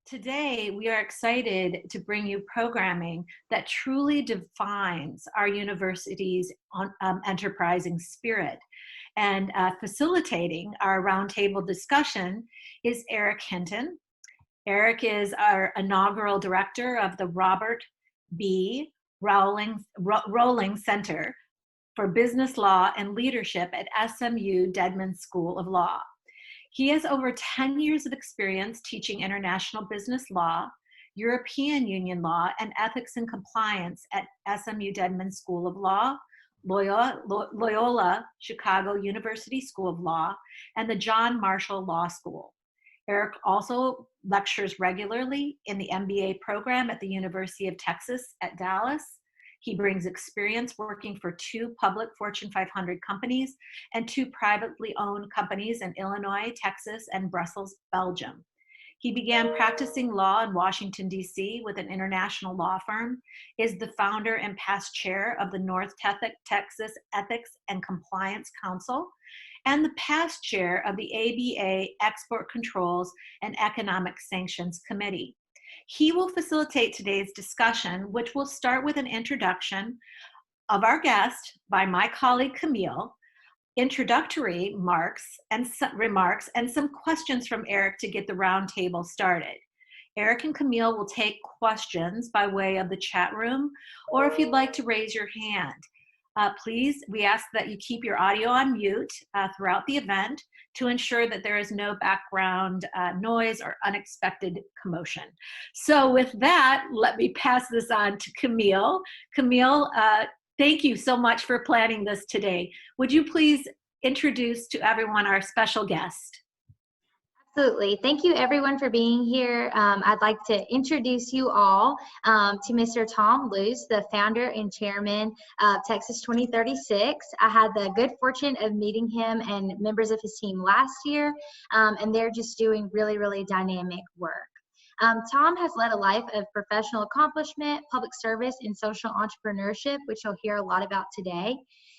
Today, we are excited to bring you programming that truly defines our university's enterprising spirit. And facilitating our roundtable discussion is Eric Hinton. Eric is our inaugural director of the Robert B. Rowling Center for Business Law and Leadership at SMU Dedman School of Law. He has over 10 years of experience teaching international business law, European Union law, and ethics and compliance at SMU Dedman School of Law, Loyola Chicago University School of Law, and the John Marshall Law School. Eric also lectures regularly in the MBA program at the University of Texas at Dallas. He brings experience working for 2 public Fortune 500 companies and 2 privately owned companies in Illinois, Texas, and Brussels, Belgium. He began practicing law in Washington, D.C. with an international law firm, is the founder and past chair of the North Texas Ethics and Compliance Council, and the past chair of the ABA Export Controls and Economic Sanctions Committee. He will facilitate today's discussion, which will start with an introduction of our guest by my colleague Camille, introductory remarks, and some questions from Eric to get the roundtable started. Eric and Camille will take questions by way of the chat room, or if you'd like to raise your hand. Please, we ask that you keep your audio on mute throughout the event to ensure that there is no background noise or unexpected commotion. So with that, let me pass this on to Camille. Camille, thank you so much for planning this today. Would you please introduce to everyone our special guest? Absolutely. Thank you everyone for being here. I'd like to introduce you all to Mr. Tom Luce, the founder and chairman of Texas 2036. I had the good fortune of meeting him and members of his team last year, and they're just doing really, really dynamic work. Tom has led a life of professional accomplishment, public service, and social entrepreneurship, which you'll hear a lot about today.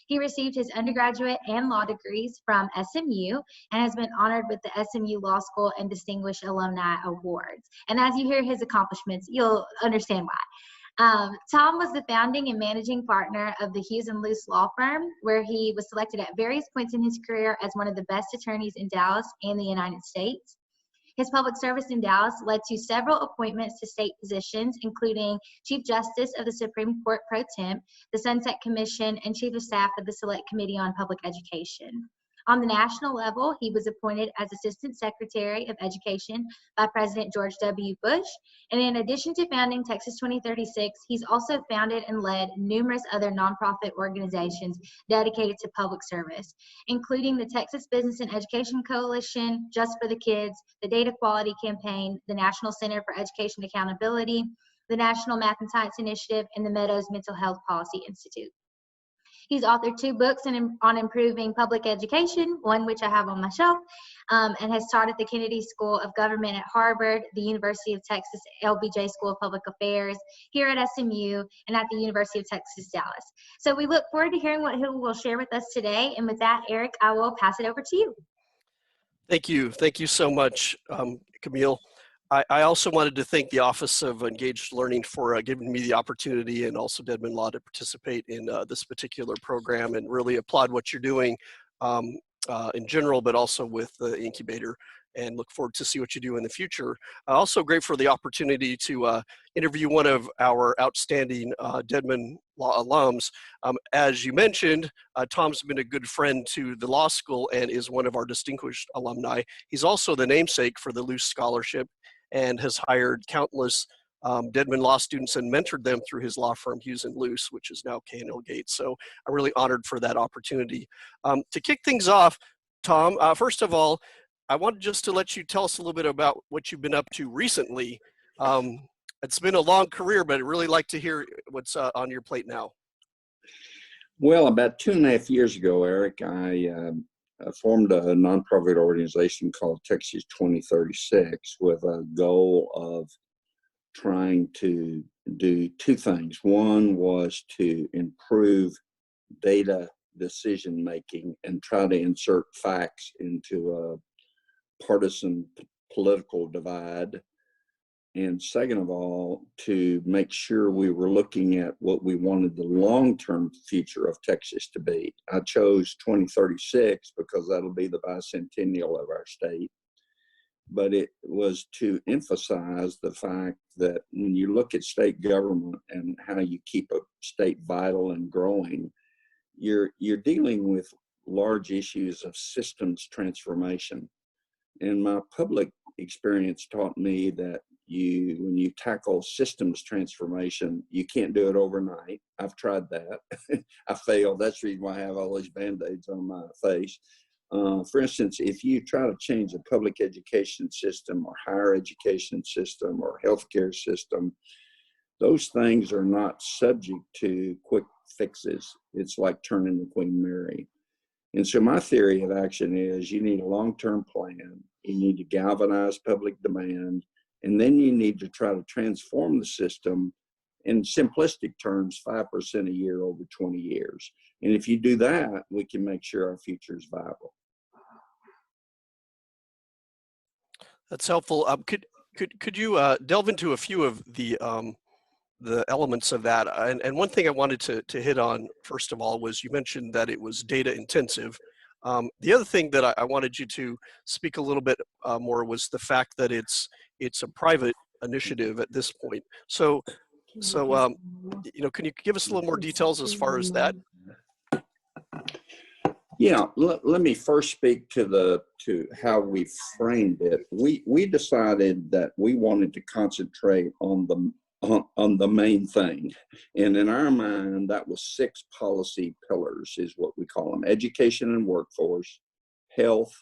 He received his undergraduate and law degrees from SMU and has been honored with the SMU Law School and Distinguished Alumni Awards. And as you hear his accomplishments, you'll understand why. Tom was the founding and managing partner of the Hughes & Luce law firm, where he was selected at various points in his career as one of the best attorneys in Dallas and the United States. His public service in Dallas led to several appointments to state positions, including Chief Justice of the Supreme Court Pro Temp, the Sunset Commission, and Chief of Staff of the Select Committee on Public Education. On the national level, he was appointed as Assistant Secretary of Education by President George W. Bush. And in addition to founding Texas 2036, he's also founded and led numerous other nonprofit organizations dedicated to public service, including the Texas Business and Education Coalition, Just for the Kids, the Data Quality Campaign, the National Center for Education Accountability, the National Math and Science Initiative, and the Meadows Mental Health Policy Institute. He's authored 2 books on improving public education, one which I have on my shelf, and has taught at the Kennedy School of Government at Harvard, the University of Texas LBJ School of Public Affairs, here at SMU, and at the University of Texas, Dallas. So we look forward to hearing what he will share with us today. And with that, Eric, I will pass it over to you. Thank you. Thank you so much, Camille. I also wanted to thank the Office of Engaged Learning for giving me the opportunity, and also Dedman Law, to participate in this particular program, and really applaud what you're doing in general, but also with the incubator, and look forward to see what you do in the future. Also great for the opportunity to interview one of our outstanding Dedman Law alums. As you mentioned, Tom's been a good friend to the law school and is one of our distinguished alumni. He's also the namesake for the Luce Scholarship, and has hired countless Dedman Law students and mentored them through his law firm, Hughes & Luce, which is now K&L Gates. So I'm really honored for that opportunity. To kick things off, Tom, first of all, I wanted just to let you tell us a little bit about what you've been up to recently. It's been a long career, but I'd really like to hear what's on your plate now. Well, about 2.5 years ago, Eric, I formed a nonprofit organization called Texas 2036 with a goal of trying to do 2 things. One was to improve data decision making and try to insert facts into a partisan political divide. And second of all, to make sure we were looking at what we wanted the long-term future of Texas to be. I chose 2036 because that'll be the bicentennial of our state. But it was to emphasize the fact that when you look at state government and how you keep a state vital and growing, you're dealing with large issues of systems transformation. And my public experience taught me that when you tackle systems transformation, you can't do it overnight. I've tried that. I failed. That's the reason why I have all these Band-Aids on my face. For instance, if you try to change a public education system or higher education system or healthcare system, those things are not subject to quick fixes. It's like turning the Queen Mary. And so my theory of action is you need a long-term plan, you need to galvanize public demand, and then you need to try to transform the system in simplistic terms, 5% a year over 20 years. And if you do that, we can make sure our future is viable. That's helpful. Could you delve into a few of the elements of that? And one thing I wanted to hit on, first of all, was you mentioned that it was data intensive. The other thing that I wanted you to speak a little bit more was the fact that it's a private initiative at this point. So you know, can you give us a little more details as far as that? Yeah, let me first speak to how we framed it. We decided that we wanted to concentrate on the main thing. And in our mind, that was 6 policy pillars is what we call them: education and workforce, health,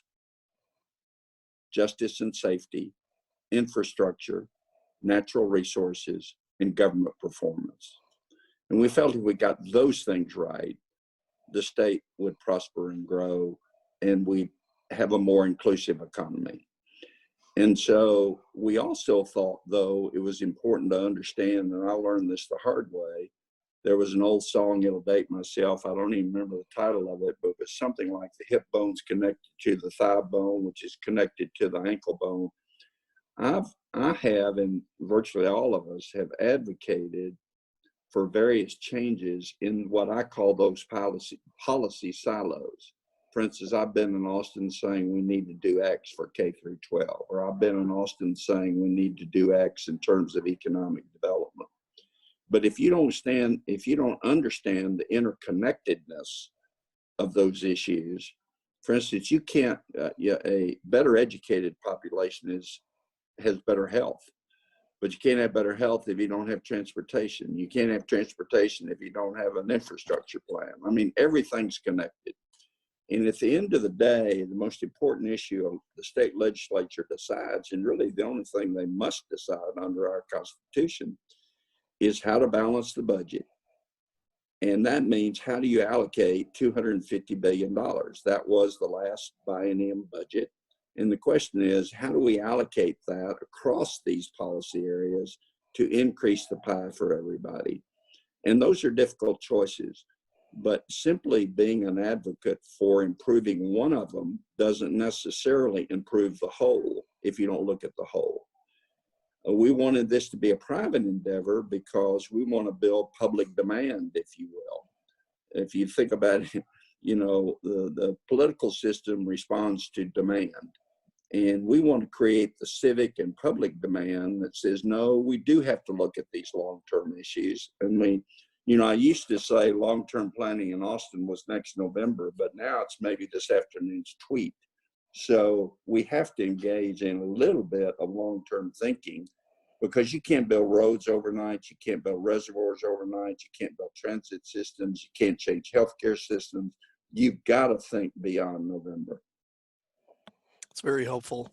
justice and safety, infrastructure, natural resources, and government performance. And we felt if we got those things right, the state would prosper and grow, and we'd have a more inclusive economy. And so we also thought, though, it was important to understand, and I learned this the hard way. There was an old song, it'll date myself, I don't even remember the title of it, but it was something like the hip bone's connected to the thigh bone, which is connected to the ankle bone. I have, and virtually all of us have advocated for various changes in what I call those policy silos. For instance, I've been in Austin saying we need to do X for K through 12, or I've been in Austin saying we need to do X in terms of economic development. But if you don't understand the interconnectedness of those issues, for instance, you can't, a better educated population has better health. But you can't have better health if you don't have transportation. You can't have transportation if you don't have an infrastructure plan. I mean, everything's connected. And at the end of the day, the most important issue the state legislature decides, and really the only thing they must decide under our Constitution, is how to balance the budget. And that means how do you allocate $250 billion? That was the last biennium budget. And the question is, how do we allocate that across these policy areas to increase the pie for everybody? And those are difficult choices, but simply being an advocate for improving one of them doesn't necessarily improve the whole if you don't look at the whole. We wanted this to be a private endeavor because we want to build public demand, if you will. If you think about it, you know, the political system responds to demand. And we want to create the civic and public demand that says, no, we do have to look at these long-term issues. And I used to say long-term planning in Austin was next November, but now it's maybe this afternoon's tweet. So we have to engage in a little bit of long-term thinking, because you can't build roads overnight, you can't build reservoirs overnight, you can't build transit systems, you can't change healthcare systems. You've got to think beyond November. It's very helpful.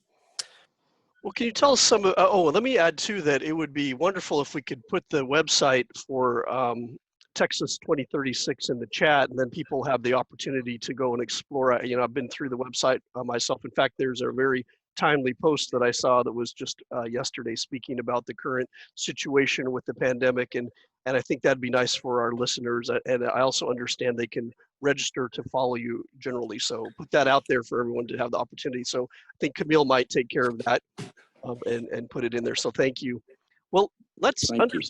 Well, can you tell us some, let me add too that it would be wonderful if we could put the website for Texas 2036 in the chat, and then people have the opportunity to go and explore. I've been through the website myself. In fact, there's a very timely post that I saw that was just yesterday speaking about the current situation with the pandemic, and I think that'd be nice for our listeners. And I also understand they can register to follow you generally. So put that out there for everyone to have the opportunity. So I think Camille might take care of that and put it in there. So thank you. Well, let's Thank you.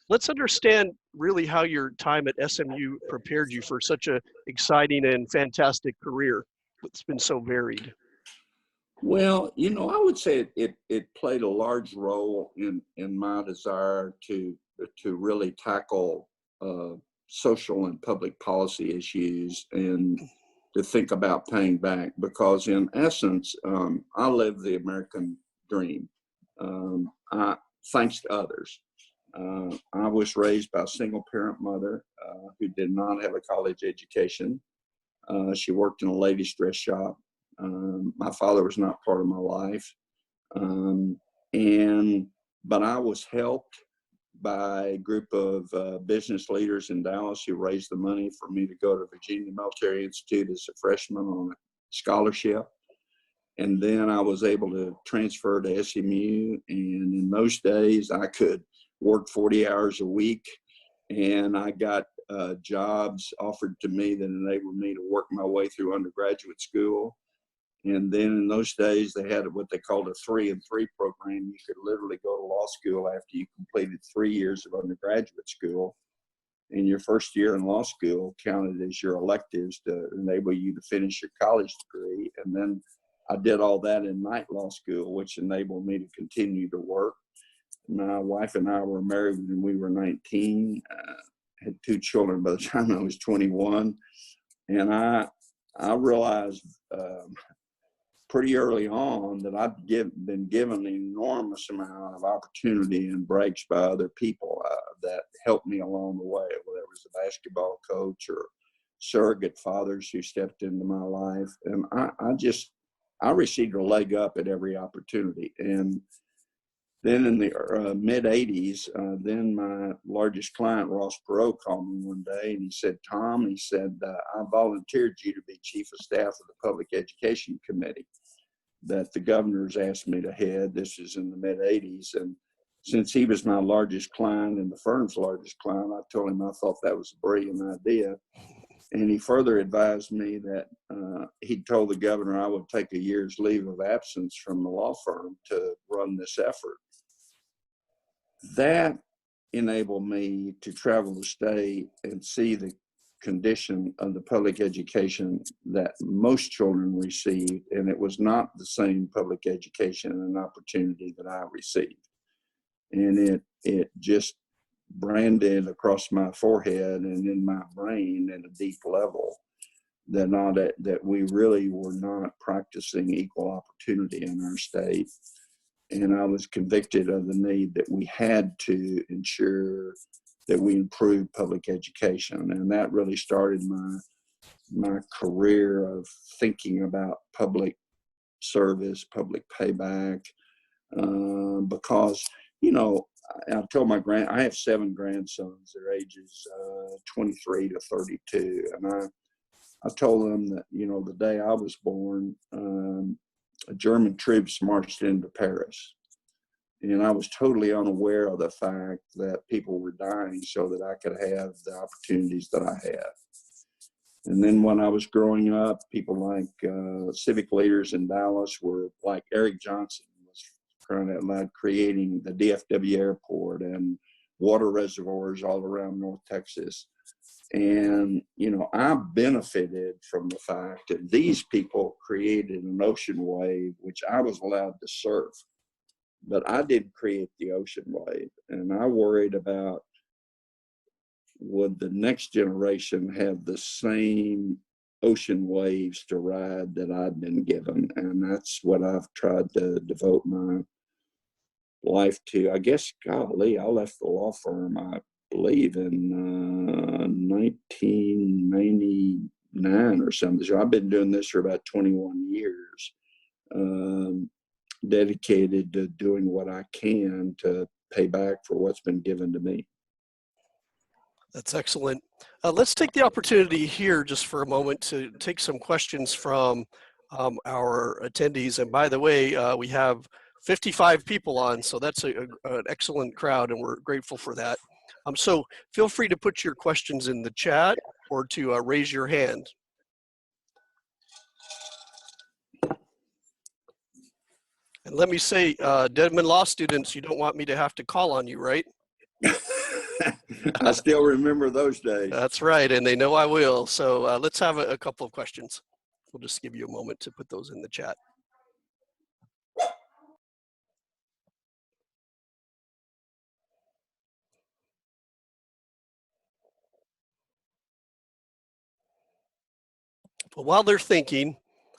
let's understand really how your time at SMU prepared you for such a exciting and fantastic career. It's been so varied. Well, I would say it played a large role in my desire to really tackle uh, social and public policy issues and to think about paying back, because in essence, I live the American dream. I, thanks to others. I was raised by a single parent mother who did not have a college education. She worked in a ladies' dress shop. My father was not part of my life. Um, but I was helped by a group of business leaders in Dallas who raised the money for me to go to Virginia Military Institute as a freshman on a scholarship. And then I was able to transfer to SMU. And in those days, I could work 40 hours a week. And I got jobs offered to me that enabled me to work my way through undergraduate school. And then in those days, they had what they called a 3-and-3 program. You could literally go to law school after you completed 3 years of undergraduate school. And your first year in law school counted as your electives to enable you to finish your college degree. And then I did all that in night law school, which enabled me to continue to work. My wife and I were married when we were 19, had 2 children by the time I was 21. And I realized pretty early on that I'd been given an enormous amount of opportunity and breaks by other people that helped me along the way, whether it was a basketball coach or surrogate fathers who stepped into my life. And I received a leg up at every opportunity. And then in the mid 80s, then my largest client, Ross Perot, called me one day and he said, "Tom," he said, "I volunteered you to be chief of staff of the Public Education Committee that the governor's asked me to head." This is in the mid 80s. And since he was my largest client and the firm's largest client, I told him I thought that was a brilliant idea. And he further advised me that he told the governor I would take a year's leave of absence from the law firm to run this effort. That enabled me to travel the state and see the condition of the public education that most children received, and it was not the same public education and opportunity that I received. And it just branded across my forehead and in my brain at a deep level that we really were not practicing equal opportunity in our state. And I was convicted of the need that we had to ensure that we improved public education. And that really started my career of thinking about public service, public payback, because, I told I have 7 grandsons. Their ages 23 to 32. And I told them that, the day I was born, German troops marched into Paris. And I was totally unaware of the fact that people were dying so that I could have the opportunities that I had. And then when I was growing up, people like civic leaders in Dallas were like Eric Johnson was crying out loud creating the DFW airport and water reservoirs all around North Texas. And, I benefited from the fact that these people created an ocean wave, which I was allowed to surf. But I didn't create the ocean wave. And I worried about, would the next generation have the same ocean waves to ride that I'd been given? And that's what I've tried to devote my life to. I guess, golly, I left the law firm, I believe, in 1999 or something. So I've been doing this for about 21 years. Dedicated to doing what I can to pay back for what's been given to me. That's excellent. Let's take the opportunity here just for a moment to take some questions from our attendees. And by the way, we have 55 people on, so that's an excellent crowd, and we're grateful for that. So feel free to put your questions in the chat or to raise your hand. And let me say, Dedman Law students, you don't want me to have to call on you, right? I still remember those days. That's right, and they know I will. So let's have a couple of questions. We'll just give you a moment to put those in the chat. Well, while they're thinking,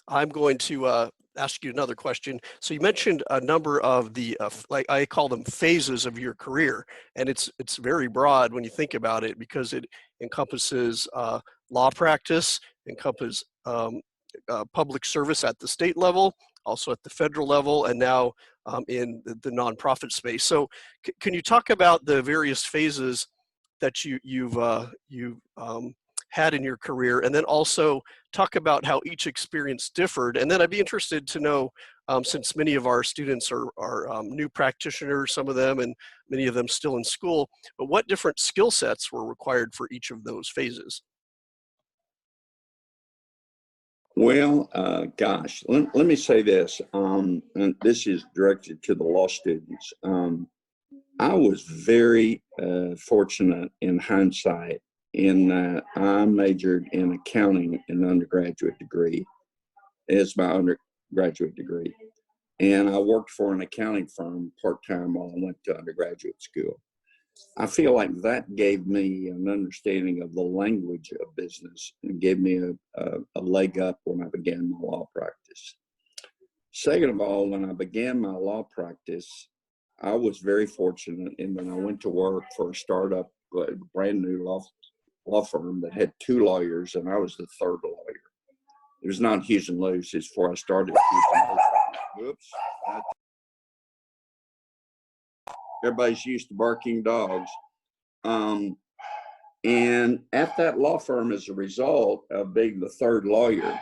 I'm going to ask you another question. So you mentioned a number of the, like I call them phases of your career, and it's very broad when you think about it because it encompasses law practice, encompasses public service at the state level, also at the federal level, and now in the nonprofit space. So can you talk about the various phases that you've had in your career, and then also talk about how each experience differed? And then I'd be interested to know, since many of our students are new practitioners, some of them, and many of them still in school, but what different skill sets were required for each of those phases? Well, gosh, let me say this, and this is directed to the law students. I was very fortunate in hindsight in that I majored in accounting in undergraduate degree as my undergraduate degree. And I worked for an accounting firm part-time while I went to undergraduate school. I feel like that gave me an understanding of the language of business and gave me a leg up when I began my law practice. Second of all, when I began my law practice, I was very fortunate in that I went to work for a startup, brand new law firm that had 2 lawyers, and I was the 3rd lawyer. It was not Hughes and Luce. It's before I started Hughes and Luce. Whoops. Everybody's used to barking dogs. And at that law firm, as a result of being the 3rd lawyer,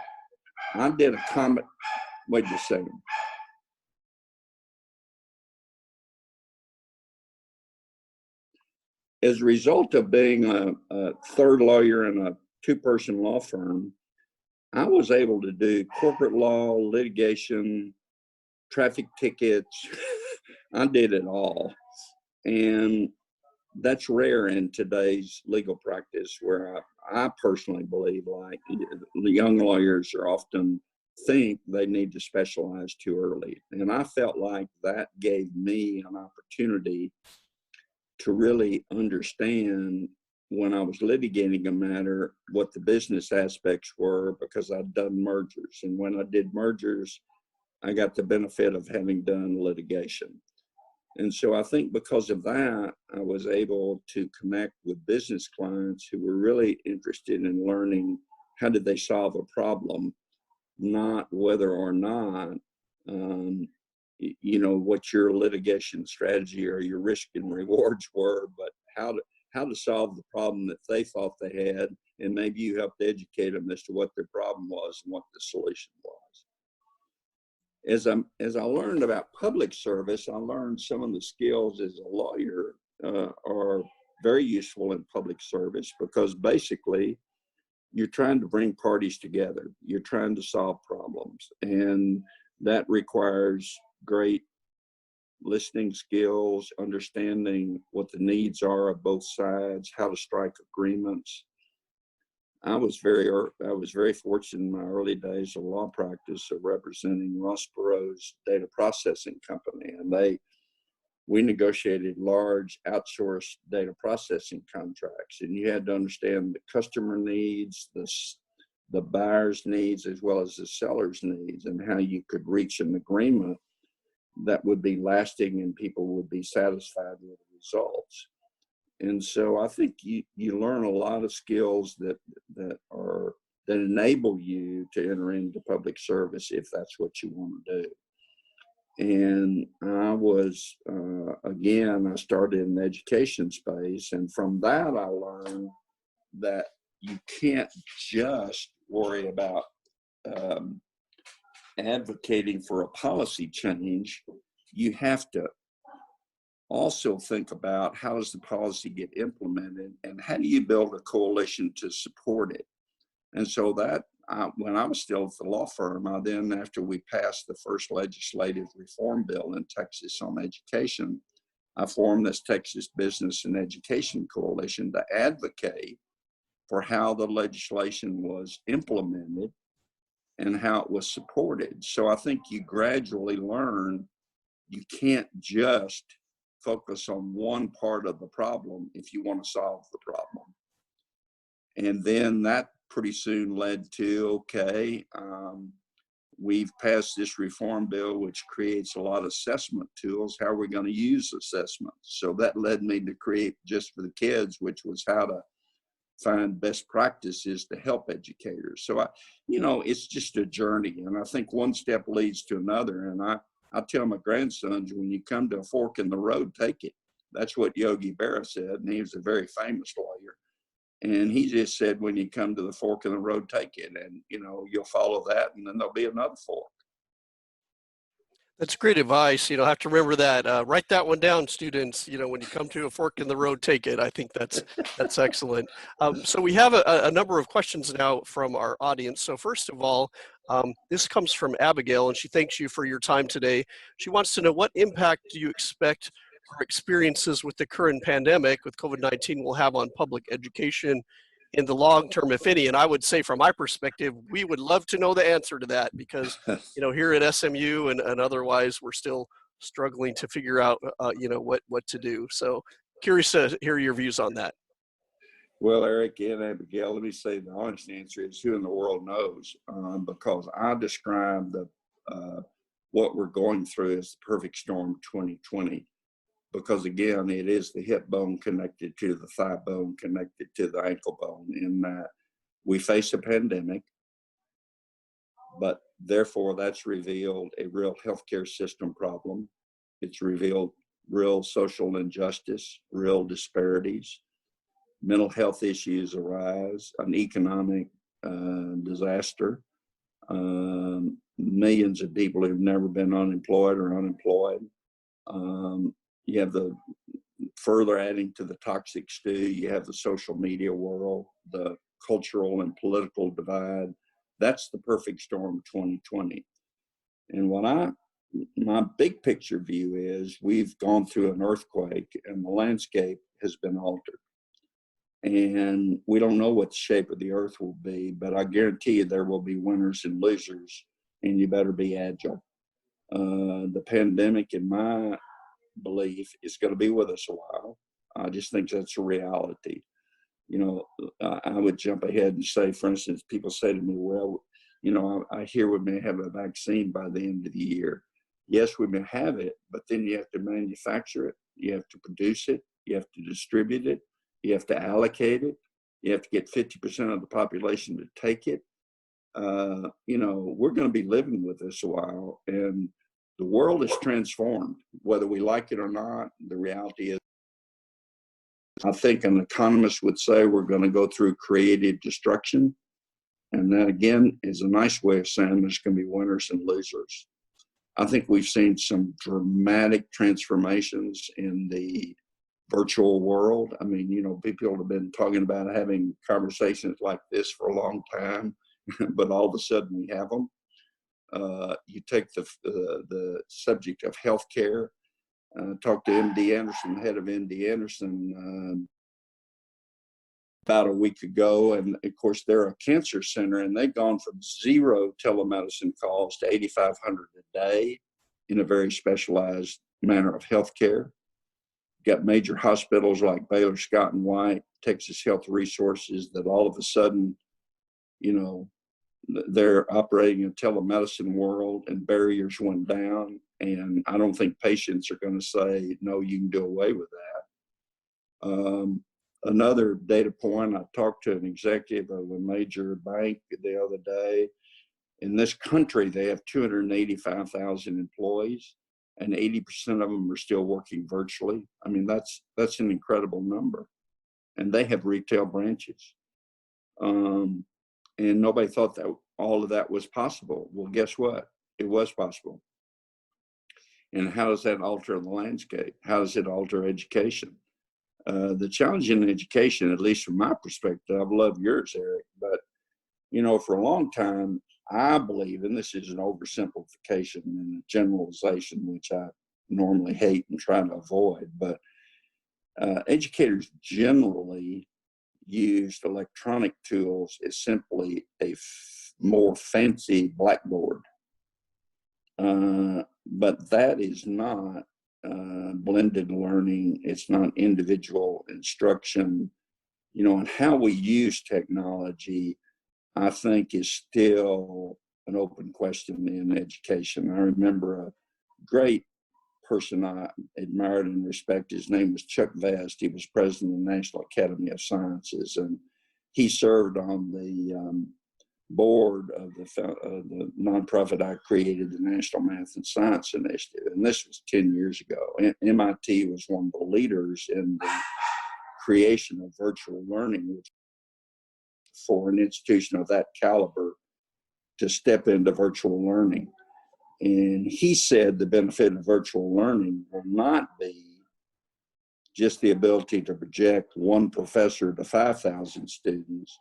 I did a comment. Wait just a second. As a result of being a 3rd lawyer in a 2-person law firm, I was able to do corporate law, litigation, traffic tickets. I did it all. And that's rare in today's legal practice, where I personally believe, like, the young lawyers are often think they need to specialize too early. And I felt like that gave me an opportunity to really understand, when I was litigating a matter, what the business aspects were, because I'd done mergers. And when I did mergers, I got the benefit of having done litigation. And so I think because of that, I was able to connect with business clients who were really interested in learning how did they solve a problem, not whether or not, what your litigation strategy or your risk and rewards were, but how to solve the problem that they thought they had, and maybe you helped educate them as to what their problem was and what the solution was. As I learned about public service, I learned some of the skills as a lawyer are very useful in public service, because basically you're trying to bring parties together. You're trying to solve problems, and that requires great listening skills, understanding what the needs are of both sides, how to strike agreements. I was very fortunate in my early days of law practice of representing Ross Perot's data processing company, and we negotiated large outsourced data processing contracts, and you had to understand the customer needs, the buyer's needs, as well as the seller's needs, and how you could reach an agreement that would be lasting and people would be satisfied with the results. And so I think you learn a lot of skills that enable you to enter into public service if that's what you want to do. And I was, again, I started in the education space, and from that I learned that you can't just worry about advocating for a policy change. You have to also think about, how does the policy get implemented, and how do you build a coalition to support it? And so that when I was still at the law firm, after we passed the first legislative reform bill in Texas on education, I formed this Texas Business and Education Coalition to advocate for how the legislation was implemented and how it was supported. So I think you gradually learn you can't just focus on one part of the problem if you want to solve the problem. And then that pretty soon led to, okay, we've passed this reform bill, which creates a lot of assessment tools. How are we going to use assessment? So that led me to create Just for the Kids, which was how to find best practices to help educators. So it's just a journey. And I think one step leads to another. And I tell my grandsons, when you come to a fork in the road, take it. That's what Yogi Berra said. And he was a very famous lawyer. And he just said, when you come to the fork in the road, take it. And, you'll follow that, and then there'll be another fork. That's great advice. I have to remember that. Write that one down, students. When you come to a fork in the road, take it. I think that's excellent. So we have a number of questions now from our audience. So first of all, this comes from Abigail, and she thanks you for your time today. She wants to know, what impact do you expect our experiences with the current pandemic with COVID-19 will have on public education in the long term, if any? And I would say, from my perspective, we would love to know the answer to that, because here at SMU and otherwise, we're still struggling to figure out what to do. So curious to hear your views on that. Well, Eric and Abigail, let me say the honest answer is, who in the world knows? Because I describe what we're going through as the perfect storm 2020. Because again, it is the hip bone connected to the thigh bone connected to the ankle bone, in that we face a pandemic, but therefore that's revealed a real healthcare system problem. It's revealed real social injustice, real disparities, mental health issues arise, an economic disaster, millions of people who've never been unemployed or unemployed. You have the further adding to the toxic stew, you have the social media world, the cultural and political divide. That's the perfect storm of 2020. And my big picture view is, we've gone through an earthquake and the landscape has been altered. And we don't know what the shape of the earth will be, but I guarantee you there will be winners and losers, and you better be agile. The pandemic, in my belief, is going to be with us a while. I just think that's a reality. I would jump ahead and say, for instance, people say to me, well, I hear we may have a vaccine by the end of the year. Yes, we may have it, but then you have to manufacture it, you have to produce it, you have to distribute it, you have to allocate it, you have to get 50% of the population to take it. We're going to be living with this a while, and the world is transformed, whether we like it or not. The reality is, I think an economist would say, we're going to go through creative destruction. And that, again, is a nice way of saying there's going to be winners and losers. I think we've seen some dramatic transformations in the virtual world. I mean, people have been talking about having conversations like this for a long time, but all of a sudden we have them. You take the subject of healthcare. Talked to MD Anderson, the head of MD Anderson, about a week ago, and of course they're a cancer center, and they've gone from 0 telemedicine calls to 8,500 a day in a very specialized manner of healthcare. Got major hospitals like Baylor Scott and White, Texas Health Resources, that all of a sudden, they're operating in a telemedicine world, and barriers went down. And I don't think patients are going to say, no, you can do away with that. Another data point, I talked to an executive of a major bank the other day. In this country, they have 285,000 employees, and 80% of them are still working virtually. I mean, that's an incredible number. And they have retail branches. And nobody thought that all of that was possible. Well, guess what? It was possible. And how does that alter the landscape? How does it alter education? The challenge in education, at least from my perspective, I love yours, Eric, but You know, for a long time, I believe, and this is an oversimplification and a generalization, which I normally hate and try to avoid, but educators generally used electronic tools as simply a more fancy blackboard. But that is not blended learning. It's not individual instruction. You know, and how we use technology, I think, is still an open question in education. I remember a great person I admired and respected. His name was Chuck Vest. He was president of the National Academy of Sciences, and he served on the board of the nonprofit I created, the National Math and Science Initiative, and this was 10 years ago. And MIT was one of the leaders in the creation of virtual learning, which for an institution of that caliber to step into virtual learning. And he said the benefit of virtual learning will not be just the ability to project one professor to 5,000 students,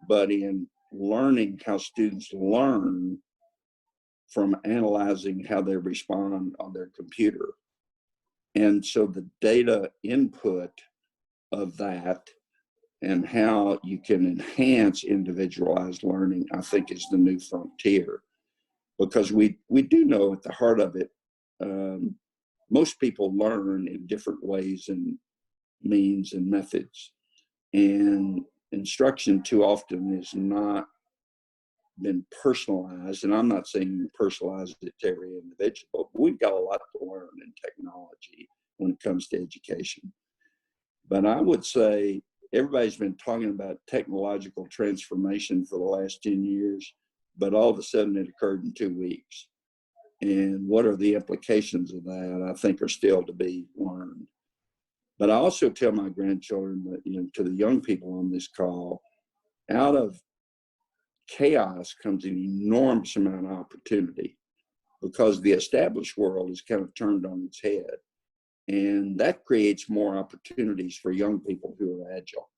but in learning how students learn from analyzing how they respond on their computer. And so the data input of that and how you can enhance individualized learning, I think, is the new frontier. Because we do know at the heart of it, most people learn in different ways and means and methods. And instruction too often has not been personalized. And I'm not saying personalize it to every individual, but we've got a lot to learn in technology when it comes to education. But I would say everybody's been talking about technological transformation for the last 10 years, but all of a sudden it occurred in 2 weeks. And what are the implications of that, I think, are still to be learned. But I also tell my grandchildren that, you know, to the young people on this call, out of chaos comes an enormous amount of opportunity, because the established world is kind of turned on its head. And that creates more opportunities for young people who are agile.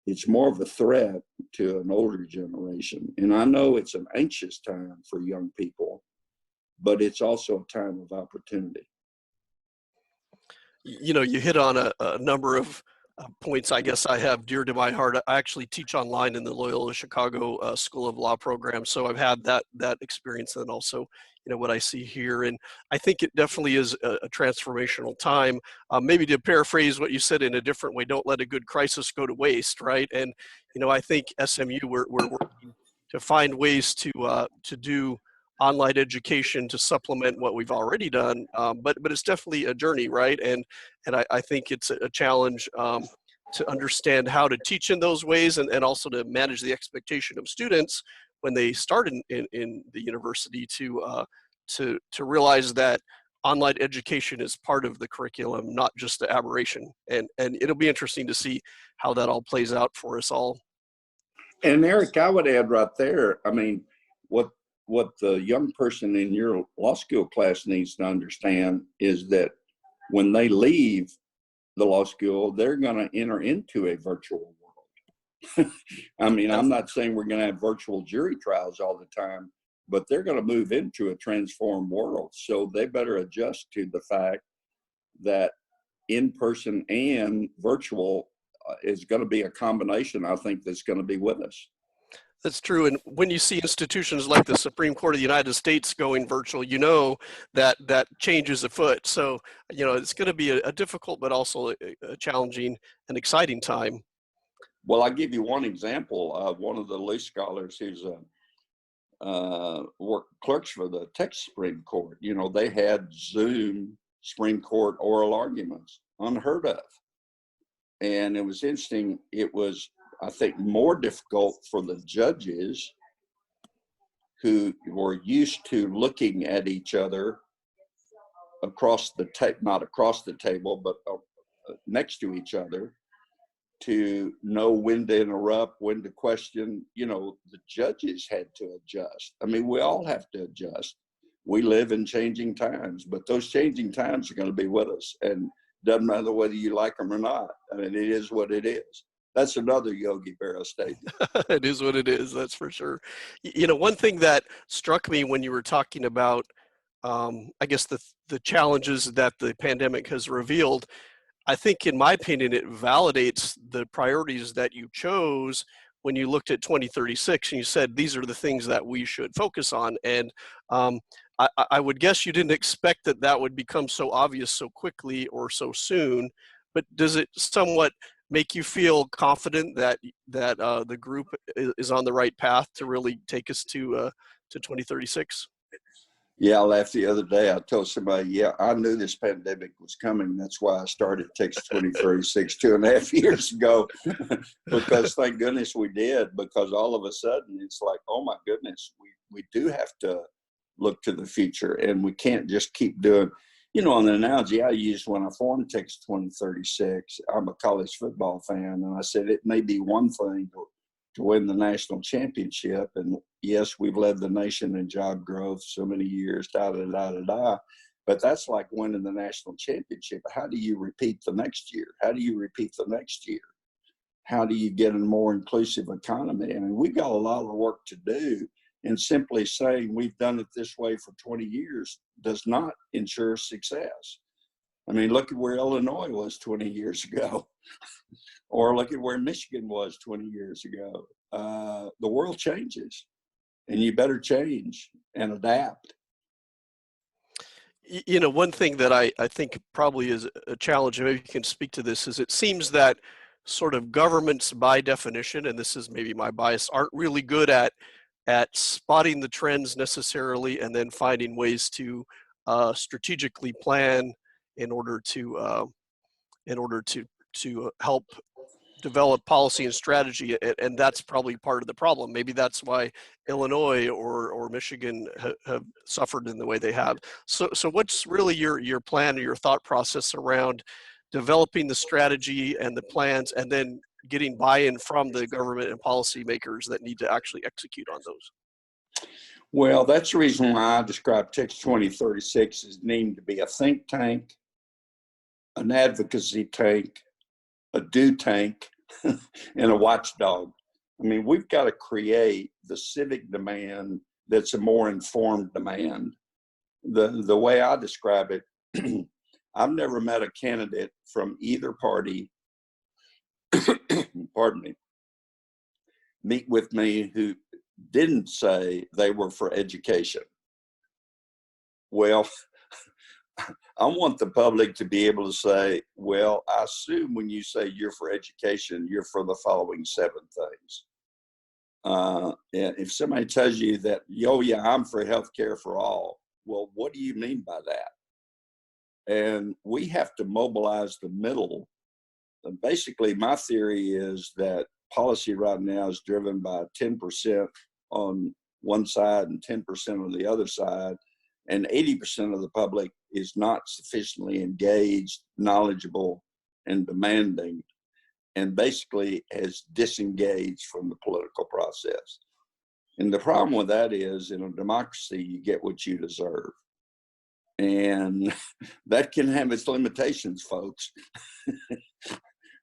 It's more of a threat to an older generation. And I know it's an anxious time for young people, but it's also a time of opportunity. You know, you hit on a number of points I guess I have dear to my heart. I actually teach online in the Loyola Chicago School of Law program, so I've had that experience, and also, you know, what I see here. And I think it definitely is a transformational time. Maybe to paraphrase what you said in a different way, don't let a good crisis go to waste, right? And, you know, I think SMU, we're working to find ways to do online education to supplement what we've already done, but it's definitely a journey, right? And I think it's a challenge to understand how to teach in those ways, and also to manage the expectation of students when they start in the university to realize that online education is part of the curriculum, not just the aberration. And it'll be interesting to see how that all plays out for us all. And Eric, I would add right there, I mean, what the young person in your law school class needs to understand is that when they leave the law school, they're going to enter into a virtual world. I mean, I'm not saying we're going to have virtual jury trials all the time, but they're going to move into a transformed world. So they better adjust to the fact that in-person and virtual is going to be a combination, I think, that's going to be with us. That's true. And when you see institutions like the Supreme Court of the United States going virtual, you know that change is afoot. So, you know, it's going to be a difficult, but also a challenging and exciting time. Well, I'll give you one example of one of the Luce scholars who's clerks for the Texas Supreme Court. You know, they had Zoom Supreme Court oral arguments, unheard of. And it was interesting. It was, I think, more difficult for the judges who were used to looking at each other across the table, not across the table, but next to each other, to know when to interrupt, when to question. You know, the judges had to adjust. I mean, we all have to adjust. We live in changing times, but those changing times are going to be with us. And doesn't matter whether you like them or not. I mean, it is what it is. That's another Yogi Berra statement. It is what it is, that's for sure. You know, one thing that struck me when you were talking about, I guess, the challenges that the pandemic has revealed, I think, in my opinion, it validates the priorities that you chose when you looked at 2036 and you said these are the things that we should focus on. And I would guess you didn't expect that that would become so obvious so quickly or so soon. But does it somewhat make you feel confident that the group is on the right path to really take us to 2036? Yeah, I laughed the other day. I told somebody, yeah, I knew this pandemic was coming. That's why I started Texas 2036 2.5 years ago, because thank goodness we did, because all of a sudden it's like, oh my goodness, we do have to look to the future, and we can't just keep doing, you know, an analogy I used when I formed Texas 2036, I'm a college football fan, and I said it may be one thing to win the national championship. And yes, we've led the nation in job growth so many years, but that's like winning the national championship. How do you repeat the next year? How do you repeat the next year? How do you get a more inclusive economy? I mean, we've got a lot of work to do. And simply saying we've done it this way for 20 years does not ensure success. I mean, look at where Illinois was 20 years ago, or look at where Michigan was 20 years ago. The world changes, and you better change and adapt. You know, one thing that I think probably is a challenge, and maybe you can speak to this, is it seems that sort of governments by definition, and this is maybe my bias, aren't really good at spotting the trends necessarily and then finding ways to strategically plan in order to help develop policy and strategy, and that's probably part of the problem. Maybe that's why Illinois or Michigan have suffered in the way they have. So what's really your plan or your thought process around developing the strategy and the plans, and then getting buy-in from the government and policymakers that need to actually execute on those? Well, that's the reason why I describe Texas 2036 as needing to be a think tank, an advocacy tank, a do tank, and a watchdog. I mean, we've got to create the civic demand that's a more informed demand. The way I describe it, I've never met a candidate from either party, pardon me, meet with me who didn't say they were for education. Well, I want the public to be able to say, well, I assume when you say you're for education, you're for the following 7 things. And if somebody tells you that, oh yeah, I'm for healthcare for all, well, what do you mean by that? And we have to mobilize the middle. And basically, my theory is that policy right now is driven by 10% on one side and 10% on the other side. And 80% of the public is not sufficiently engaged, knowledgeable, and demanding, and basically has disengaged from the political process. And the problem with that is, in a democracy, you get what you deserve. And that can have its limitations, folks.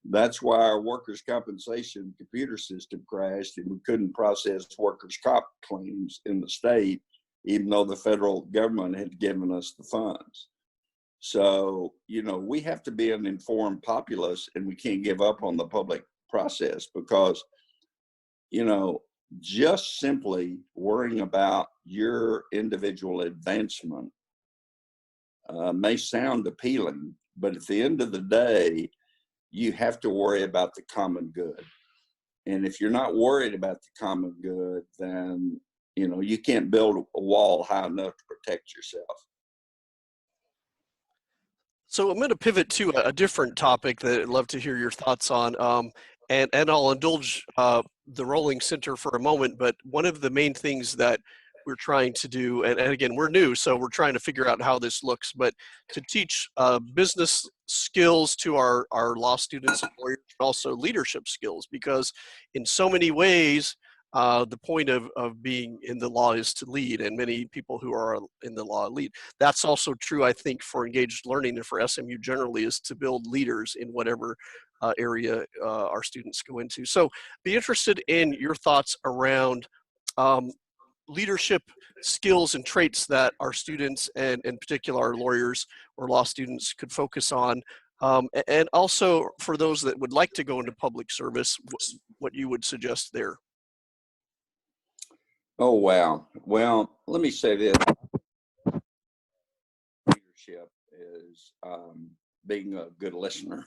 That's why our workers' compensation computer system crashed, and we couldn't process workers' comp claims in the state, even though the federal government had given us the funds. So, you know, we have to be an informed populace, and we can't give up on the public process, because, you know, just simply worrying about your individual advancement may sound appealing, but at the end of the day, you have to worry about the common good. And if you're not worried about the common good, then, you know, you can't build a wall high enough to protect yourself. So I'm going to pivot to a different topic that I'd love to hear your thoughts on. And I'll indulge the Rolling Center for a moment, but one of the main things that we're trying to do, and again, we're new, so we're trying to figure out how this looks, but to teach business skills to our law students and lawyers, and also leadership skills, because in so many ways, the point of being in the law is to lead, and many people who are in the law lead. That's also true, I think, for engaged learning and for SMU generally, is to build leaders in whatever area our students go into. So be interested in your thoughts around leadership skills and traits that our students, and in particular our lawyers or law students, could focus on. And also for those that would like to go into public service, what you would suggest there. Oh, wow. Well, let me say this. Leadership is being a good listener.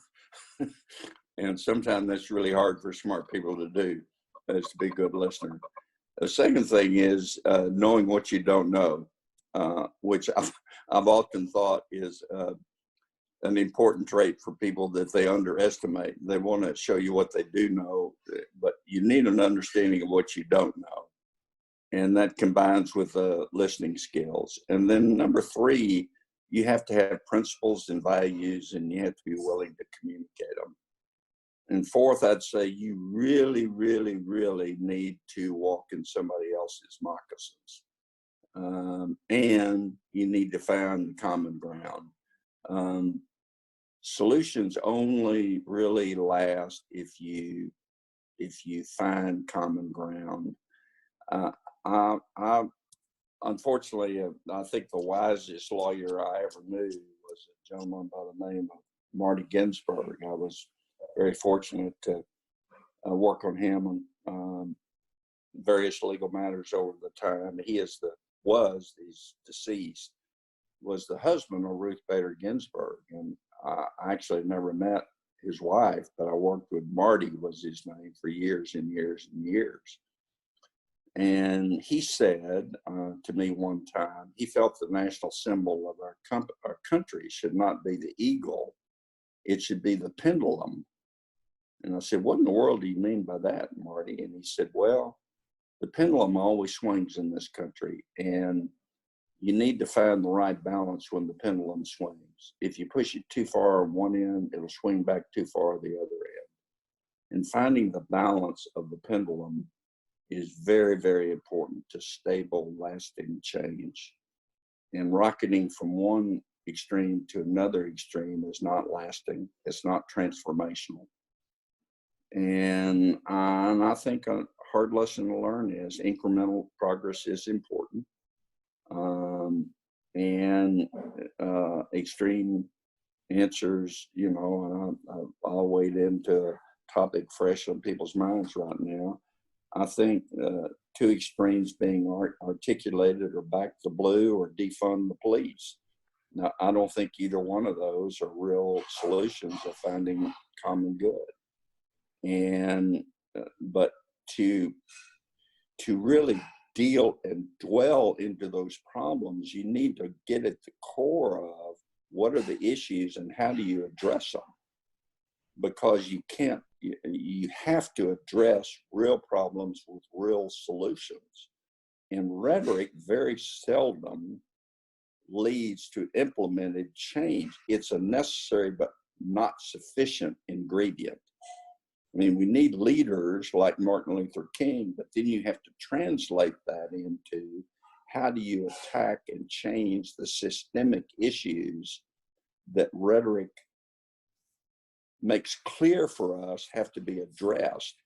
And sometimes that's really hard for smart people to do, is to be a good listener. The second thing is knowing what you don't know, which I've often thought is an important trait for people that they underestimate. They want to show you what they do know, but you need an understanding of what you don't know. And that combines with listening skills. And then number 3, you have to have principles and values, and you have to be willing to communicate them. And 4th, I'd say you really, really, really need to walk in somebody else's moccasins. And you need to find common ground. Solutions only really last if you find common ground. Unfortunately, I think the wisest lawyer I ever knew was a gentleman by the name of Marty Ginsburg. I was very fortunate to work on him on various legal matters over the time. He's deceased, was the husband of Ruth Bader Ginsburg. And I actually never met his wife, but I worked with Marty, was his name, for years and years and years. And he said to me one time, he felt the national symbol of our country should not be the eagle, it should be the pendulum. And I said, what in the world do you mean by that, Marty? And he said, well, the pendulum always swings in this country, and you need to find the right balance when the pendulum swings. If you push it too far on one end, it'll swing back too far on the other end. And finding the balance of the pendulum is very, very important to stable, lasting change. And rocketing from one extreme to another extreme is not lasting. It's not transformational. And I think a hard lesson to learn is incremental progress is important. And extreme answers, I'll wade into a topic fresh on people's minds right now. I think 2 extremes being articulated are back the blue or defund the police. Now, I don't think either one of those are real solutions of finding common good. And but to really deal and dwell into those problems, you need to get at the core of what are the issues and how do you address them, because you have to address real problems with real solutions. And rhetoric very seldom leads to implemented change. It's a necessary but not sufficient ingredient. I mean, we need leaders like Martin Luther King, but then you have to translate that into how do you attack and change the systemic issues that rhetoric makes clear for us have to be addressed.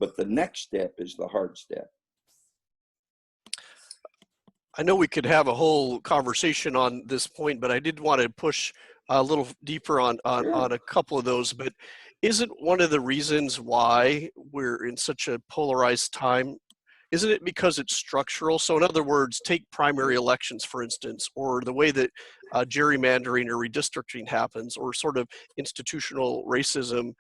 But the next step is the hard step. I know we could have a whole conversation on this point, but I did want to push a little deeper on a couple of those. But isn't one of the reasons why we're in such a polarized time, isn't it because it's structural? So in other words, take primary elections, for instance, or the way that gerrymandering or redistricting happens, or sort of institutional racism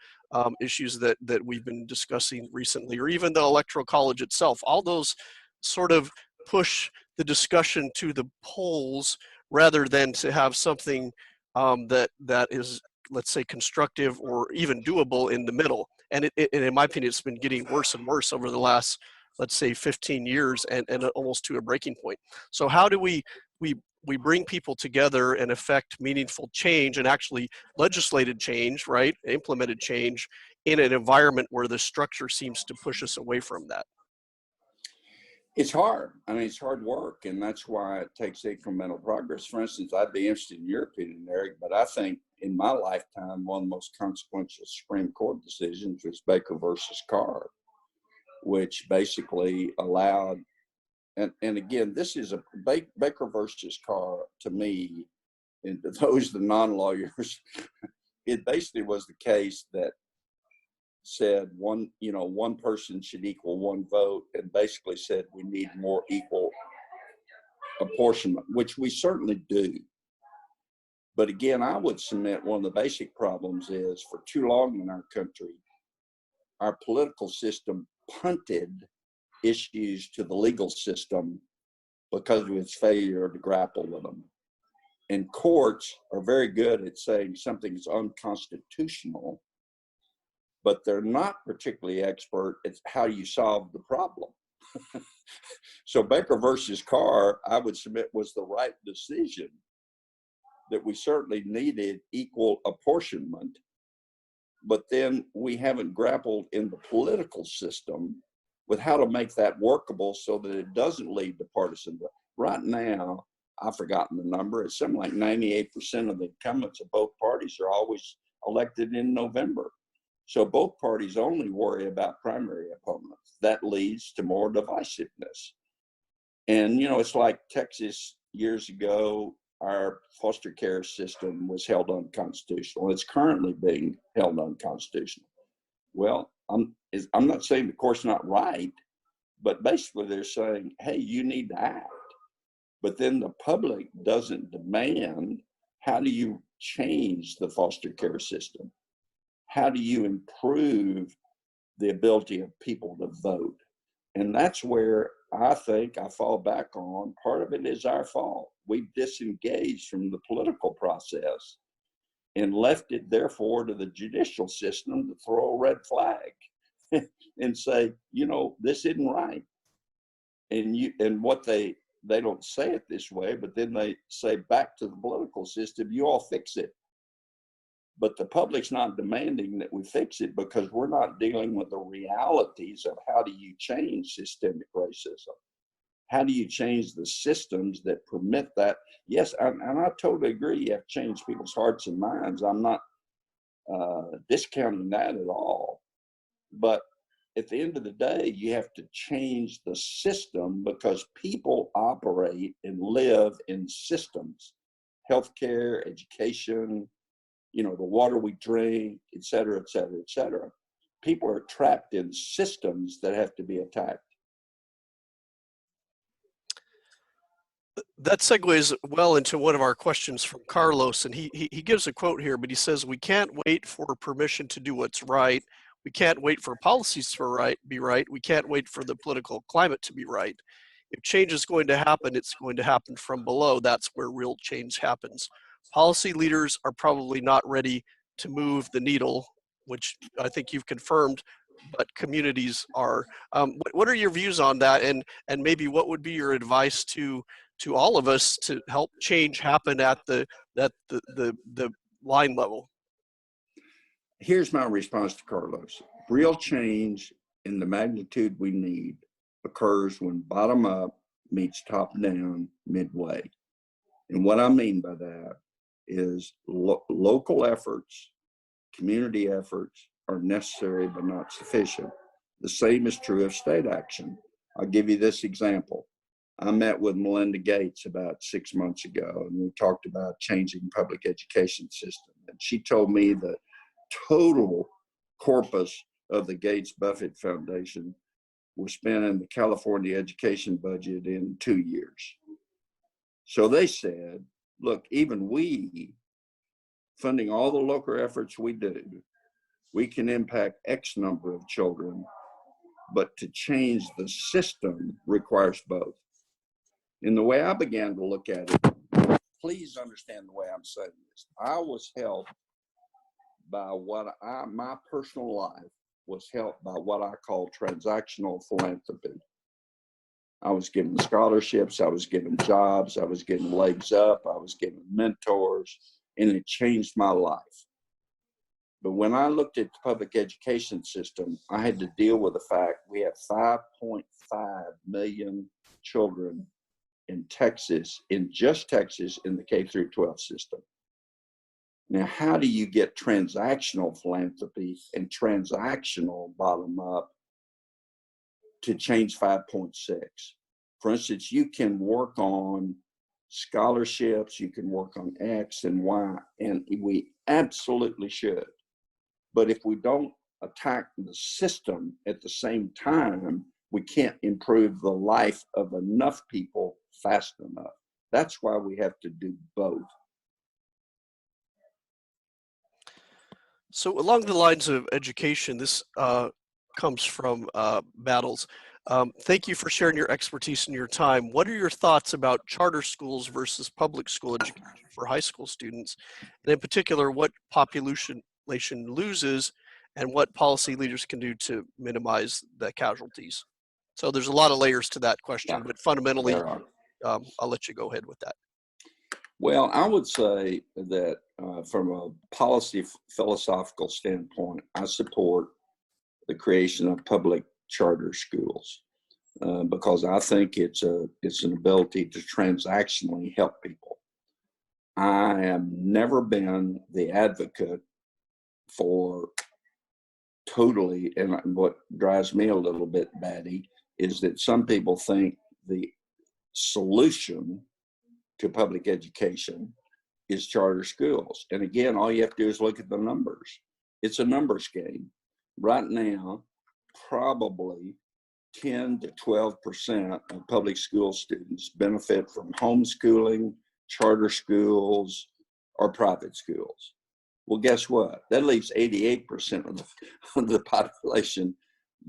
issues that we've been discussing recently, or even the Electoral College itself. All those sort of push the discussion to the polls rather than to have something that is, let's say, constructive or even doable in the middle. And in my opinion, it's been getting worse and worse over the last, let's say, 15 years and almost to a breaking point. So how do we bring people together and affect meaningful change and actually legislated change, right? Implemented change in an environment where the structure seems to push us away from that? It's hard. I mean, it's hard work, and that's why it takes incremental progress. For instance, I'd be interested in your opinion, Eric, but I think in my lifetime, one of the most consequential Supreme Court decisions was Baker versus Carr, which basically allowed, and again, this is a Baker versus Carr to me, and to those the non-lawyers, it basically was the case that said one person should equal one vote, and basically said we need more equal apportionment, which we certainly do. But again, I would submit one of the basic problems is for too long in our country, our political system punted issues to the legal system because of its failure to grapple with them. And courts are very good at saying something is unconstitutional, but they're not particularly expert at how you solve the problem. So Baker versus Carr, I would submit, was the right decision, that we certainly needed equal apportionment, but then we haven't grappled in the political system with how to make that workable so that it doesn't lead to partisan. Right now, I've forgotten the number, it's something like 98% of the incumbents of both parties are always elected in November. So both parties only worry about primary opponents. That leads to more divisiveness. And, it's like Texas years ago, our foster care system was held unconstitutional. It's currently being held unconstitutional. Well, I'm not saying the court's not right, but basically they're saying, hey, you need to act. But then the public doesn't demand, how do you change the foster care system? How do you improve the ability of people to vote? And that's where I think I fall back on. Part of it is our fault. We've disengaged from the political process and left it, therefore, to the judicial system to throw a red flag and say, this isn't right. And what they don't say it this way, but then they say back to the political system, you all fix it. But the public's not demanding that we fix it because we're not dealing with the realities of how do you change systemic racism? How do you change the systems that permit that? Yes, and I totally agree. You have to change people's hearts and minds. I'm not discounting that at all. But at the end of the day, you have to change the system because people operate and live in systems, healthcare, education, the water we drink, et cetera, et cetera, et cetera. People are trapped in systems that have to be attacked. That segues well into one of our questions from Carlos, and he gives a quote here, but he says, we can't wait for permission to do what's right. We can't wait for policies to be right. We can't wait for the political climate to be right. If change is going to happen, it's going to happen from below. That's where real change happens. Policy leaders are probably not ready to move the needle, which I think you've confirmed, but communities are. What are your views on that? And maybe what would be your advice to all of us to help change happen at the line level? Here's my response to Carlos. Real change in the magnitude we need occurs when bottom up meets top down midway. And what I mean by that is local efforts, community efforts are necessary but not sufficient. The same is true of state action. I'll give you this example. I met with Melinda Gates about 6 months ago, and we talked about changing public education system. And she told me the total corpus of the Gates Buffett Foundation was spent in the California education budget in 2 years. So they said, look, even we, funding all the local efforts we do, we can impact X number of children, but to change the system requires both. And the way I began to look at it, please understand the way I'm saying this. I was helped by my personal life was helped by what I call transactional philanthropy. I was given scholarships, I was given jobs, I was given legs up, I was given mentors, and it changed my life. But when I looked at the public education system, I had to deal with the fact we have million children in Texas, in just Texas, in the K through 12 system. Now, how do you get transactional philanthropy and transactional bottom up to change 5.6? For instance, you can work on scholarships, you can work on X and Y, and we absolutely should. But if we don't attack the system at the same time, we can't improve the life of enough people fast enough. That's why we have to do both. So along the lines of education, this comes from Battles. Thank you for sharing your expertise and your time. What are your thoughts about charter schools versus public school education for high school students? And in particular, what population loses and what policy leaders can do to minimize the casualties? So there's a lot of layers to that question, but fundamentally, I'll let you go ahead with that. Well, I would say that from a policy philosophical standpoint, I support the creation of public charter schools because I think it's an ability to transactionally help people. I have never been the advocate for totally, and what drives me a little bit batty is that some people think the solution to public education is charter schools. And again, all you have to do is look at the numbers. It's a numbers game. Right now, probably 10 to 12% of public school students benefit from homeschooling, charter schools, or private schools. Well, guess what? That leaves 88% of the population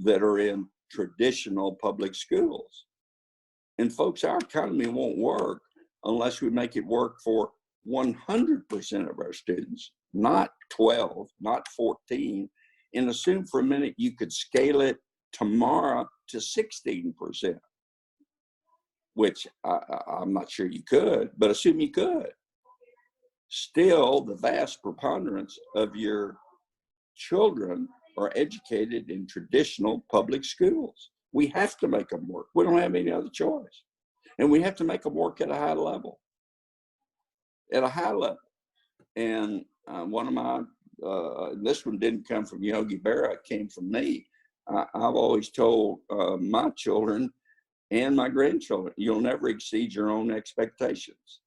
that are in traditional public schools. And folks, our economy won't work unless we make it work for 100% of our students, not 12, not 14. And assume for a minute you could scale it tomorrow to 16%, which I'm not sure you could, but assume you could. Still, the vast preponderance of your children are educated in traditional public schools. We have to make them work. We don't have any other choice. And we have to make them work at a high level. At a high level. And one of my, this one didn't come from Yogi Berra, it came from me. I've always told my children and my grandchildren, you'll never exceed your own expectations.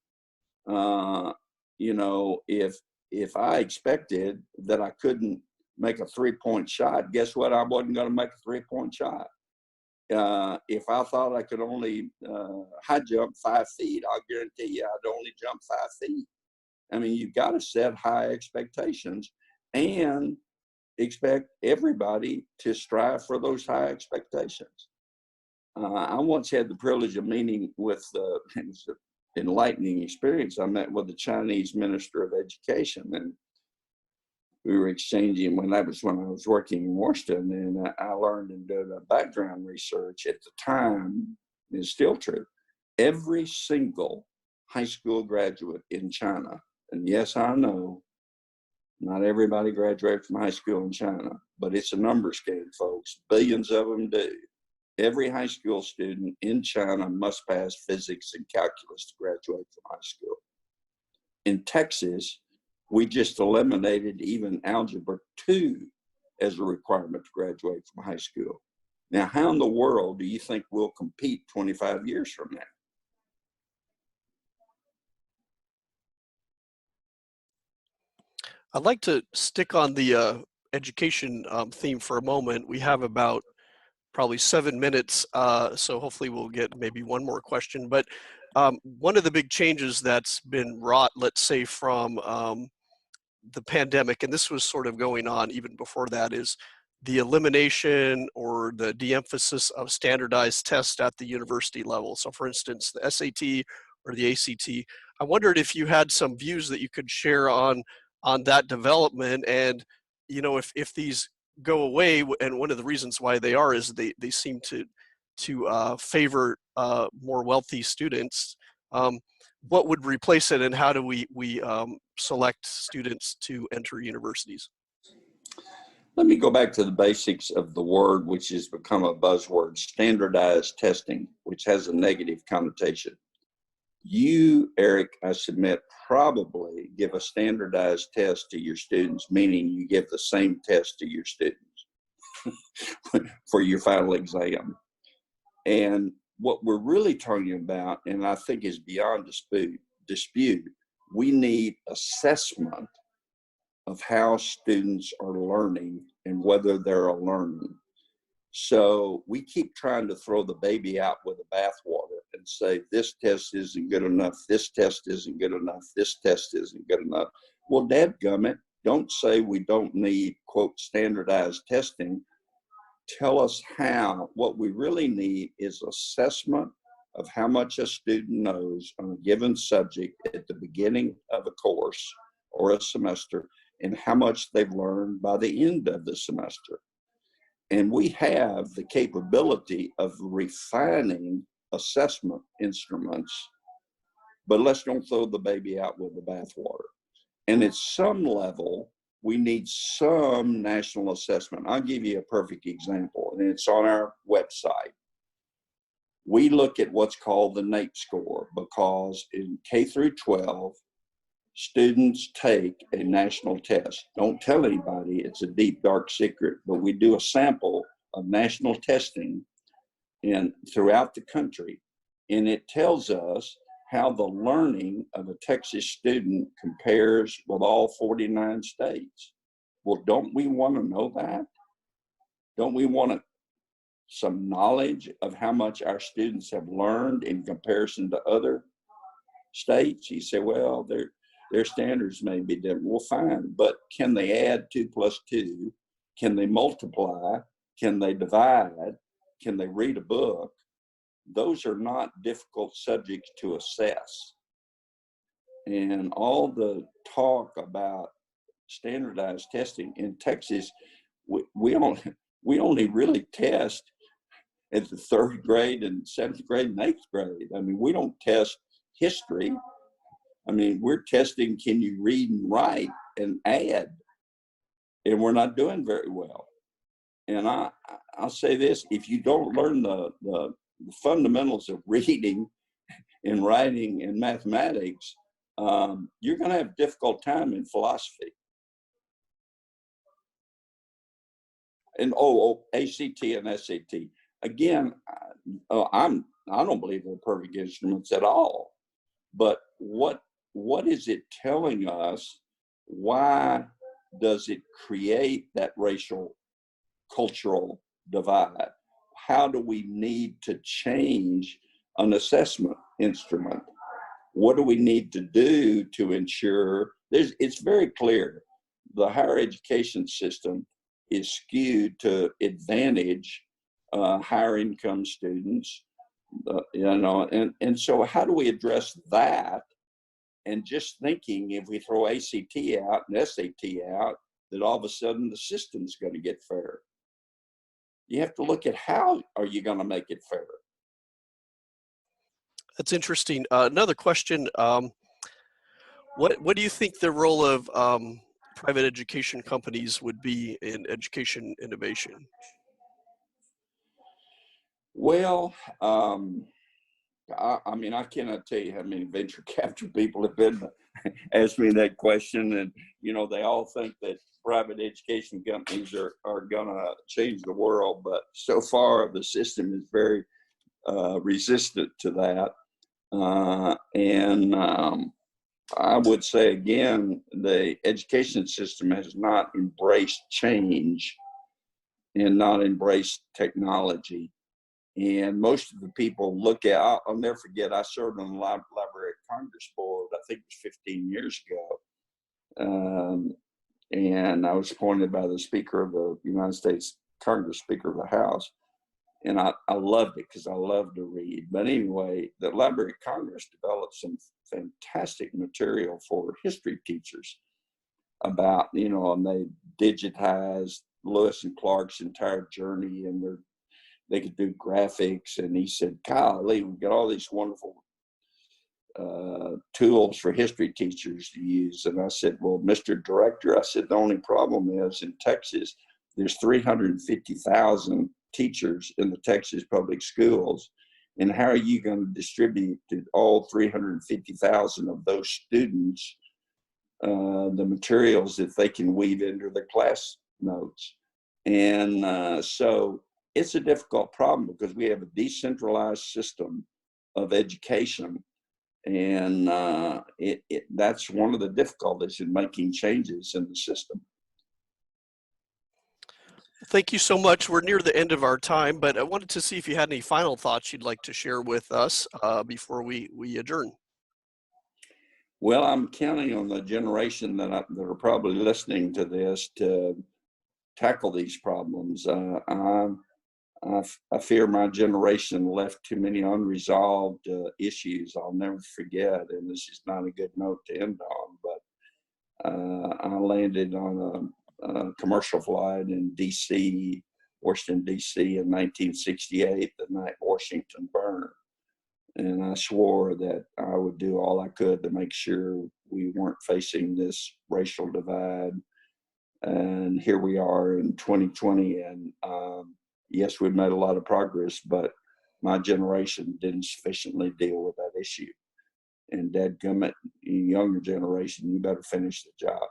You know, if I expected that I couldn't make a 3-point shot, guess what? I wasn't going to make a 3-point shot. If I thought I could only high jump 5 feet, I'll guarantee you I'd only jump 5 feet. I mean, you've got to set high expectations and expect everybody to strive for those high expectations. I once had the privilege of meeting with, it was an enlightening experience. I met with the Chinese Minister of Education, and we were exchanging when I was working in Washington, and I learned and did a background research at the time, is still true. Every single high school graduate in China, and yes, I know not everybody graduated from high school in China, but it's a numbers game, folks. Billions of them do. Every high school student in China must pass physics and calculus to graduate from high school. In Texas, we just eliminated even Algebra 2 as a requirement to graduate from high school. Now, how in the world do you think we'll compete 25 years from now? I'd like to stick on the education theme for a moment. We have about probably 7 minutes, so hopefully we'll get maybe one more question. But one of the big changes that's been wrought, let's say, from the pandemic, and this was sort of going on even before that, is the elimination or the de-emphasis of standardized tests at the university level. So for instance, the SAT or the ACT. I wondered if you had some views that you could share on that development, and you know, if these go away, and one of the reasons why they are is they seem to favor more wealthy students. What would replace it, and how do we select students to enter universities? Let me go back to the basics of the word, which has become a buzzword, standardized testing, which has a negative connotation. You, Eric, I submit, probably give a standardized test to your students, meaning you give the same test to your students for your final exam. And what we're really talking about, and I think is beyond dispute, we need assessment of how students are learning and whether they're learning. So we keep trying to throw the baby out with the bathwater and say, this test isn't good enough, this test isn't good enough, this test isn't good enough. Well, dadgummit, don't say we don't need, quote, standardized testing. Tell us how. What we really need is assessment of how much a student knows on a given subject at the beginning of a course or a semester, and how much they've learned by the end of the semester. And we have the capability of refining assessment instruments, but let's don't throw the baby out with the bathwater. And at some level, we need some national assessment. I'll give you a perfect example, and it's on our website. We look at what's called the NAEP score, because in K through 12, students take a national test. Don't tell anybody, it's a deep, dark secret, but we do a sample of national testing throughout the country, and it tells us how the learning of a Texas student compares with all 49 states. Well, don't we want to know that? Don't we want some knowledge of how much our students have learned in comparison to other states? You say, well, their standards may be different. Well, fine, but can they add 2 plus 2? Can they multiply? Can they divide? Can they read a book? Those are not difficult subjects to assess. And all the talk about standardized testing in Texas, we only really test at the 3rd grade and 7th grade and 8th grade. I mean, we don't test history. I mean, we're testing, can you read and write and add? And we're not doing very well. And I'll say this, if you don't learn the fundamentals of reading and writing and mathematics, you're going to have a difficult time in philosophy. And ACT and SAT. Again, I don't believe they're perfect instruments at all. But what is it telling us? Why does it create that racial, cultural divide? How do we need to change an assessment instrument? What do we need to do to ensure it's very clear the higher education system is skewed to advantage higher income students, and so how do we address that? And just thinking if we throw ACT out and SAT out, that all of a sudden the system's going to get fair. You have to look at how are you going to make it fair. That's interesting. Another question. What do you think the role of private education companies would be in education innovation? Well, I mean, I cannot tell you how many venture capital people have been asked me that question, and they all think that private education companies are going to change the world, but so far the system is very resistant to that. I would say again, the education system has not embraced change and not embraced technology. And most of the people look at, I'll never forget, I served on the Library of Congress board, I think it was 15 years ago. And I was appointed by the Speaker of the United States Congress, Speaker of the House. And I loved it because I love to read. But anyway, the Library of Congress developed some fantastic material for history teachers about, and they digitized Lewis and Clark's entire journey, and they could do graphics. And he said, golly, we've got all these wonderful tools for history teachers to use. And I said, well, Mr. Director, I said, the only problem is in Texas, there's 350,000 teachers in the Texas public schools. And how are you going to distribute to all 350,000 of those students the materials that they can weave into their class notes? And so it's a difficult problem because we have a decentralized system of education. And that's one of the difficulties in making changes in the system. Thank you so much. We're near the end of our time, but I wanted to see if you had any final thoughts you'd like to share with us before we adjourn. Well, I'm counting on the generation that are probably listening to this to tackle these problems. I fear my generation left too many unresolved issues I'll never forget, and this is not a good note to end on, but I landed on a commercial flight in D.C., Washington, D.C. in 1968, the night Washington burned. And I swore that I would do all I could to make sure we weren't facing this racial divide. And here we are in 2020, and yes, we've made a lot of progress, but my generation didn't sufficiently deal with that issue. And dadgummit, younger generation, you better finish the job.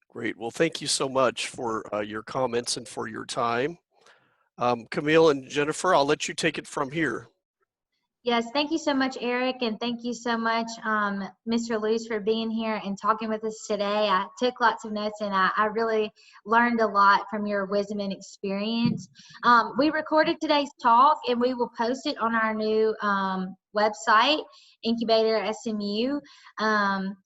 Great. Well, thank you so much for your comments and for your time. Camille and Jennifer, I'll let you take it from here. Yes, thank you so much, Eric, and thank you so much, Mr. Luce, for being here and talking with us today. I took lots of notes, and I really learned a lot from your wisdom and experience. We recorded today's talk, and we will post it on our new website, Incubator SMU.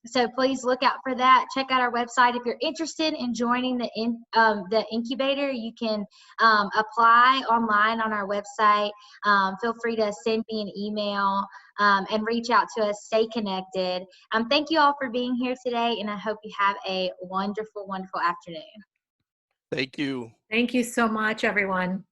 So please look out for that. Check out our website. If you're interested in joining the incubator, you can apply online on our website. Feel free to send me an email and reach out to us. Stay connected. Thank you all for being here today, and I hope you have a wonderful, wonderful afternoon. Thank you. Thank you so much, everyone.